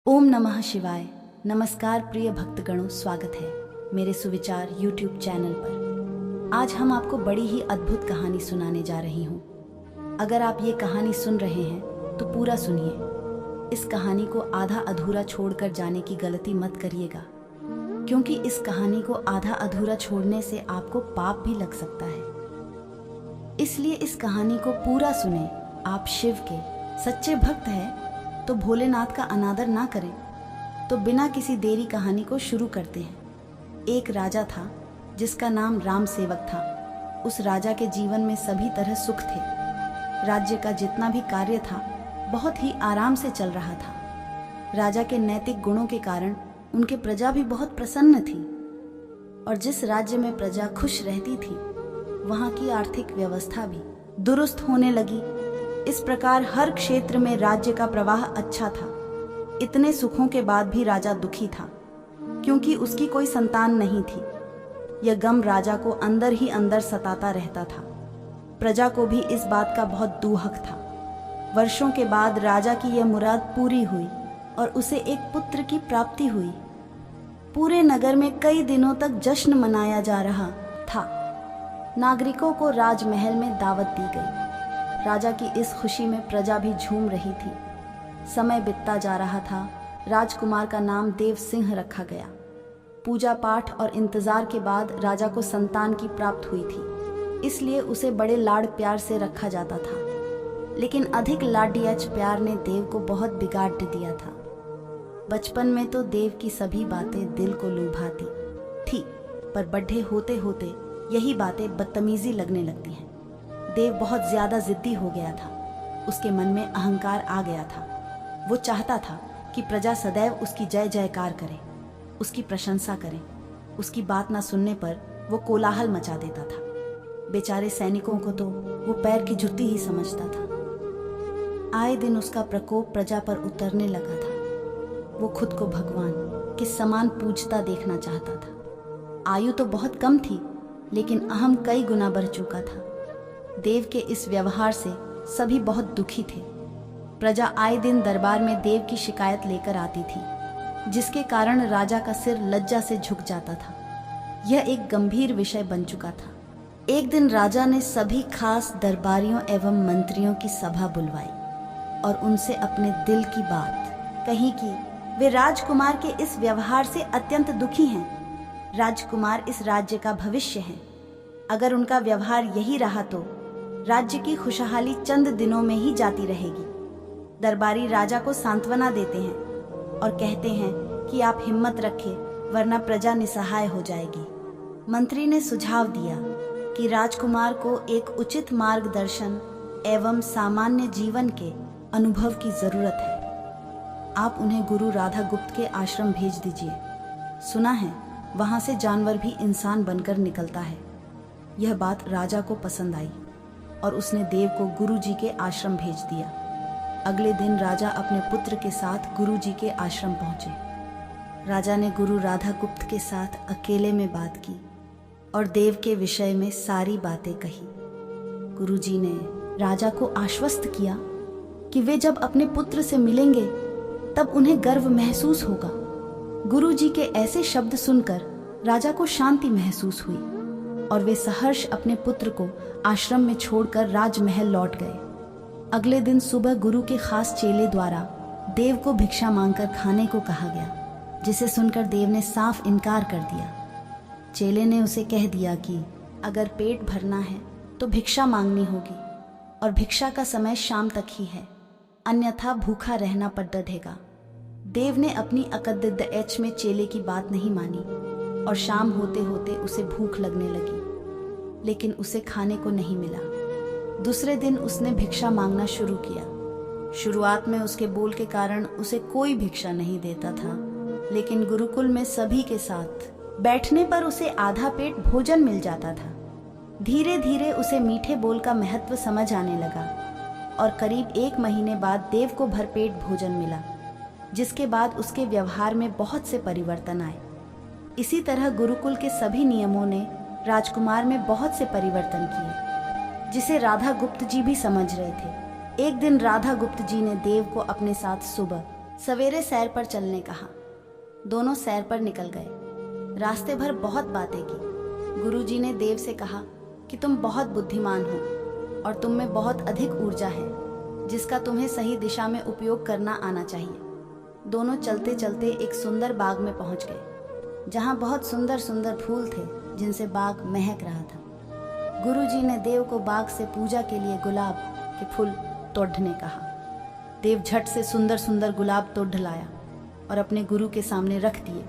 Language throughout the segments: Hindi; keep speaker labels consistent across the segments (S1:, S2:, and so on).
S1: ओम नमः शिवाय। नमस्कार प्रिय भक्तगणों, स्वागत है मेरे सुविचार YouTube चैनल पर। आज हम आपको बड़ी ही अद्भुत कहानी सुनाने जा रही हूँ। अगर आप ये कहानी सुन रहे हैं तो पूरा सुनिए। इस कहानी को आधा अधूरा छोड़कर जाने की गलती मत करिएगा, क्योंकि इस कहानी को आधा अधूरा छोड़ने से आपको पाप भी लग सकता है। इसलिए इस कहानी को पूरा सुने। आप शिव के सच्चे भक्त हैं तो भोलेनाथ का अनादर ना करें। तो बिना किसी देरी कहानी को शुरू करते हैं। एक राजा था जिसका नाम राम सेवक था। उस राजा के जीवन में सभी तरह सुख थे। राज्य का जितना भी कार्य था बहुत ही आराम से चल रहा था। राजा के नैतिक गुणों के कारण उनके प्रजा भी बहुत प्रसन्न थी, और जिस राज्य में प्रजा खुश रहती थी वहाँ की आर्थिक व्यवस्था भी दुरुस्त होने लगी। इस प्रकार हर क्षेत्र में राज्य का प्रवाह अच्छा था। इतने सुखों के बाद भी राजा दुखी था, क्योंकि उसकी कोई संतान नहीं थी। यह गम राजा को अंदर ही अंदर सताता रहता था। प्रजा को भी इस बात का बहुत दुहक था। वर्षों के बाद राजा की यह मुराद पूरी हुई और उसे एक पुत्र की प्राप्ति हुई। पूरे नगर में कई दिनों तक जश्न मनाया जा रहा था। नागरिकों को राजमहल में दावत दी गई। राजा की इस खुशी में प्रजा भी झूम रही थी। समय बीतता जा रहा था। राजकुमार का नाम देव सिंह रखा गया। पूजा पाठ और इंतजार के बाद राजा को संतान की प्राप्त हुई थी, इसलिए उसे बड़े लाड़ प्यार से रखा जाता था। लेकिन अधिक लाडियाच प्यार ने देव को बहुत बिगाड़ दिया था। बचपन में तो देव की सभी बातें दिल को लुभाती थी, पर बड़े होते होते यही बातें बदतमीजी लगने लगती हैं। देव बहुत ज्यादा जिद्दी हो गया था। उसके मन में अहंकार आ गया था। वो चाहता था कि प्रजा सदैव उसकी जय जयकार करे, उसकी प्रशंसा करे। उसकी बात ना सुनने पर वो कोलाहल मचा देता था। बेचारे सैनिकों को तो वो पैर की जुत्ती ही समझता था। आए दिन उसका प्रकोप प्रजा पर उतरने लगा था। वो खुद को भगवान के समान पूजता देखना चाहता था। आयु तो बहुत कम थी, लेकिन अहम कई गुना बढ़ चुका था। देव के इस व्यवहार से सभी बहुत दुखी थे। प्रजा आए दिन दरबार में देव की शिकायत लेकर आती थी, जिसके कारण राजा का सिर लज्जा से झुक जाता था। यह एक गंभीर विषय बन चुका था। एक दिन राजा ने सभी खास दरबारियों एवं मंत्रियों की सभा बुलवाई और उनसे अपने दिल की बात कही कि वे राजकुमार के इस व्यवहार से अत्यंत दुखी हैं। राजकुमार इस राज्य का भविष्य है। अगर उनका व्यवहार यही रहा तो राज्य की खुशहाली चंद दिनों में ही जाती रहेगी। दरबारी राजा को सांत्वना देते हैं और कहते हैं कि आप हिम्मत रखें, वरना प्रजा निसहाय हो जाएगी। मंत्री ने सुझाव दिया कि राजकुमार को एक उचित मार्गदर्शन एवं सामान्य जीवन के अनुभव की जरूरत है। आप उन्हें गुरु राधा गुप्त के आश्रम भेज दीजिए। सुना है वहां से जानवर भी इंसान बनकर निकलता है। यह बात राजा को पसंद आई और उसने देव को गुरुजी के आश्रम भेज दिया। अगले दिन राजा अपने पुत्र के साथ गुरुजी के आश्रम पहुंचे। राजा ने गुरु राधा गुप्त के साथ अकेले में बात की और देव के विषय में सारी बातें कही। गुरुजी ने राजा को आश्वस्त किया कि वे जब अपने पुत्र से मिलेंगे तब उन्हें गर्व महसूस होगा। गुरुजी के ऐसे शब्द सुनकर राजा को शांति महसूस हुई और वे सहर्ष अपने पुत्र को आश्रम में छोड़कर राजमहल लौट गए। अगले दिन सुबह गुरु के खास चेले द्वारा देव को भिक्षा मांगकर खाने को कहा गया, जिसे सुनकर देव ने साफ इनकार कर दिया। चेले ने उसे कह दिया कि अगर पेट भरना है तो भिक्षा मांगनी होगी, और भिक्षा का समय शाम तक ही है, अन्यथा भूखा रहना पड़ेगा। देव ने अपनी अकद्दिद एच में चेले की बात नहीं मानी और शाम होते होते उसे भूख लगने लगी, लेकिन उसे खाने को नहीं मिला। दूसरे दिन उसने भिक्षा मांगना शुरू किया। शुरुआत में उसके बोल के कारण उसे कोई भिक्षा नहीं देता था, लेकिन गुरुकुल में सभी के साथ बैठने पर उसे आधा पेट भोजन मिल जाता था। धीरे धीरे उसे मीठे बोल का महत्व समझ आने लगा और करीब 1 महीने बाद देव को भरपेट भोजन मिला, जिसके बाद उसके व्यवहार में बहुत से परिवर्तन आए। इसी तरह गुरुकुल के सभी नियमों ने राजकुमार में बहुत से परिवर्तन किए, जिसे राधा गुप्त जी भी समझ रहे थे। एक दिन राधा गुप्त जी ने देव को अपने साथ सुबह सवेरे सैर पर चलने कहा। दोनों सैर पर निकल गए। रास्ते भर बहुत बातें की। गुरुजी ने देव से कहा कि तुम बहुत बुद्धिमान हो और तुम में बहुत अधिक ऊर्जा है, जिसका तुम्हें सही दिशा में उपयोग करना आना चाहिए। दोनों चलते चलते एक सुंदर बाग में पहुंच गए, जहां बहुत सुंदर सुंदर फूल थे, जिनसे बाग महक रहा था। गुरुजी ने देव को बाग से पूजा के लिए गुलाब के फूल तोड़ने कहा। देव झट से सुंदर सुंदर गुलाब तोड़ लाया और अपने गुरु के सामने रख दिए।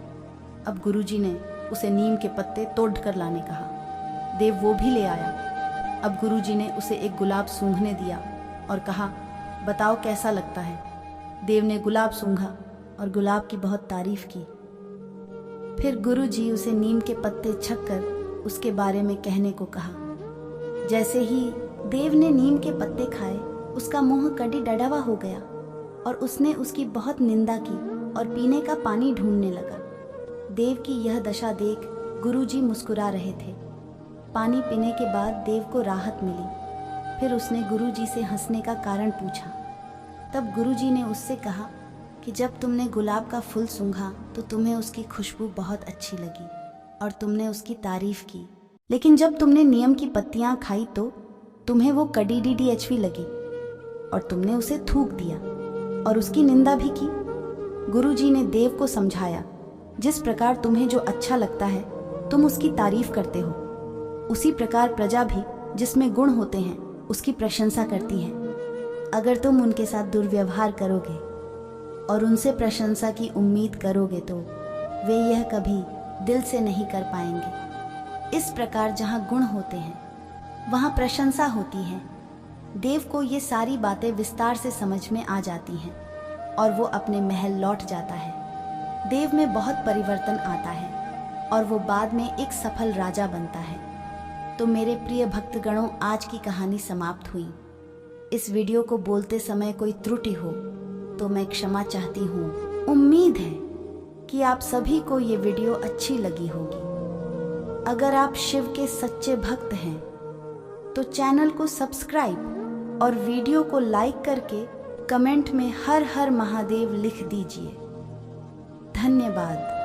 S1: अब गुरुजी ने उसे नीम के पत्ते तोड़ कर लाने कहा। देव वो भी ले आया। अब गुरुजी ने उसे एक गुलाब सूंघने दिया और कहा, बताओ कैसा लगता है। देव ने गुलाब सूंघा और गुलाब की बहुत तारीफ की। फिर गुरुजी उसे नीम के पत्ते छककर उसके बारे में कहने को कहा। जैसे ही देव ने नीम के पत्ते खाए, उसका मुंह कड़ी डढ़वा हो गया और उसने उसकी बहुत निंदा की और पीने का पानी ढूंढने लगा। देव की यह दशा देख गुरुजी मुस्कुरा रहे थे। पानी पीने के बाद देव को राहत मिली। फिर उसने गुरुजी से हंसने का कारण पूछा। तब गुरुजी ने उससे कहा कि जब तुमने गुलाब का फूल सूंघा तो तुम्हें उसकी खुशबू बहुत अच्छी लगी और तुमने उसकी तारीफ की, लेकिन जब तुमने नीम की पत्तियां खाई तो तुम्हें वो कड़ी DDHV लगी और तुमने उसे थूक दिया और उसकी निंदा भी की। गुरुजी ने देव को समझाया, जिस प्रकार तुम्हें जो अच्छा लगता है तुम उसकी तारीफ करते हो, उसी प्रकार प्रजा भी जिसमें गुण होते हैं उसकी प्रशंसा करती है। अगर तुम उनके साथ दुर्व्यवहार करोगे और उनसे प्रशंसा की उम्मीद करोगे तो वे यह कभी दिल से नहीं कर पाएंगे। इस प्रकार जहाँ गुण होते हैं वहाँ प्रशंसा होती है। देव को ये सारी बातें विस्तार से समझ में आ जाती हैं और वो अपने महल लौट जाता है। देव में बहुत परिवर्तन आता है और वो बाद में एक सफल राजा बनता है। तो मेरे प्रिय भक्तगणों, आज की कहानी समाप्त हुई। इस वीडियो को बोलते समय कोई त्रुटि हो तो मैं क्षमा चाहती हूँ। उम्मीद है कि आप सभी को ये वीडियो अच्छी लगी होगी। अगर आप शिव के सच्चे भक्त हैं तो चैनल को सब्सक्राइब और वीडियो को लाइक करके कमेंट में हर हर महादेव लिख दीजिए। धन्यवाद।